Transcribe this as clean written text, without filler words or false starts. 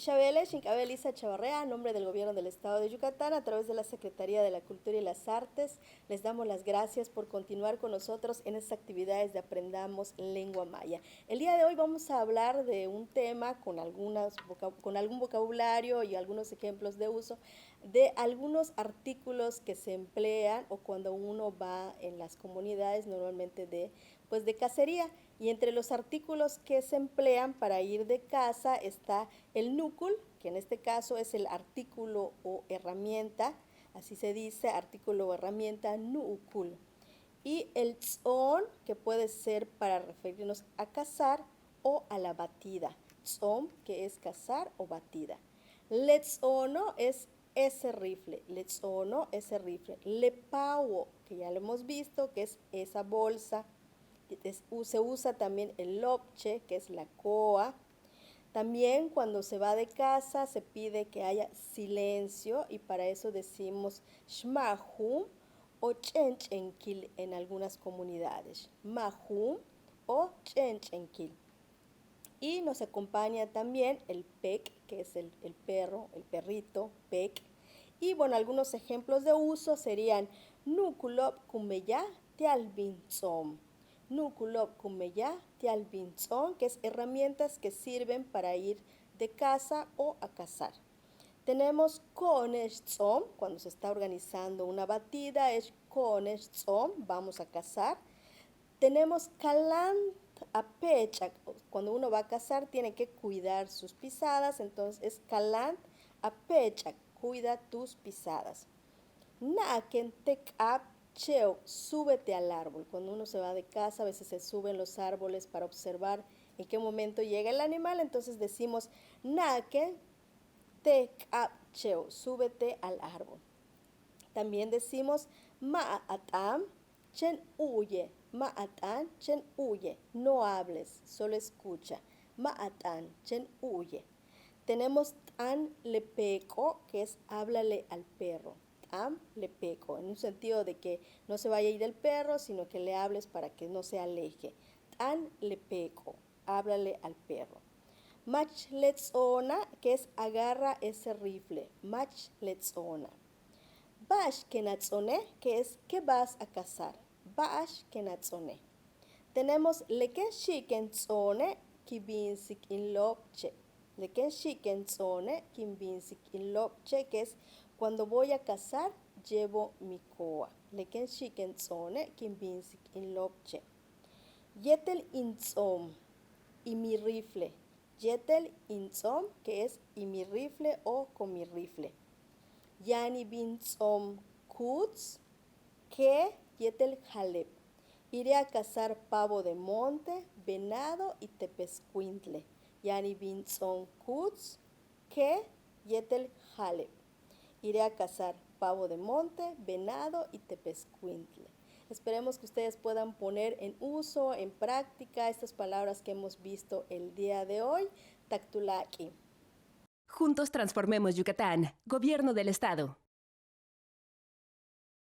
Isabel Shinkabelisa Chavarrea, a nombre del Gobierno del Estado de Yucatán, a través de la Secretaría de la Cultura y las Artes, les damos las gracias por continuar con nosotros en estas actividades de Aprendamos Lengua Maya. El día de hoy vamos a hablar de un tema con algún vocabulario y algunos ejemplos de uso de algunos artículos que se emplean o cuando uno va en las comunidades normalmente de cacería. Y entre los artículos que se emplean para ir de caza está el núcul, que en este caso es el artículo o herramienta, así se dice, artículo o herramienta núcul. Y el tzon, que puede ser para referirnos a cazar o a la batida. Tzon, que es cazar o batida. Letzono es ese rifle, letzono, ese rifle. Lepao, que ya lo hemos visto, que es esa bolsa. Se usa también el lopche, que es la coa. También cuando se va de casa se pide que haya silencio y para eso decimos shmahum o chenchenkil en algunas comunidades. Mahum o chenchenkil. Y nos acompaña también el pek, que es el perro, el perrito, pek. Y bueno, algunos ejemplos de uso serían nukulop kumeya tialbinzom. Nukulop kumeya tialbinzom, que es herramientas que sirven para ir de caza o a cazar. Tenemos koneshtzom, cuando se está organizando una batida, es koneshtzom, vamos a cazar. Tenemos kalant apechak, cuando uno va a cazar tiene que cuidar sus pisadas, entonces es kalant apechak, cuida tus pisadas. Naken tekap cheo, súbete al árbol. Cuando uno se va de casa, a veces se suben los árboles para observar en qué momento llega el animal, entonces decimos naken tekap cheo, súbete al árbol. También decimos ma'atam chen huye, ma'atan chen huye, no hables, solo escucha. Ma'atan chen huye. Tenemos tan lepeco, que es háblale al perro. Tan lepeco, en un sentido de que no se vaya a ir el perro, sino que le hables para que no se aleje. Tan lepeco, háblale al perro. Mach letzona, que es agarra ese rifle. Mach letzona. Bash kenatzone, que es que vas a cazar. Bash kenatzone. Tenemos leken shikentzone, kibinsik in lopche. Leken shikentzone, kibinsik in lopche, que es cuando voy a cazar, llevo mi coa. Leken shikentzone, kibinsik in lopche. Yetel intzom, y mi rifle. Yetel intzom, que es y mi rifle o con mi rifle. Yani bintzom kutz, que yetel jalep. Iré a cazar pavo de monte, venado y tepezcuintle. Yani bintzom kutz, que yetel jalep. Iré a cazar pavo de monte, venado y tepezcuintle. Esperemos que ustedes puedan poner en uso, en práctica, estas palabras que hemos visto el día de hoy. Taktulaki. Juntos transformemos Yucatán. Gobierno del Estado.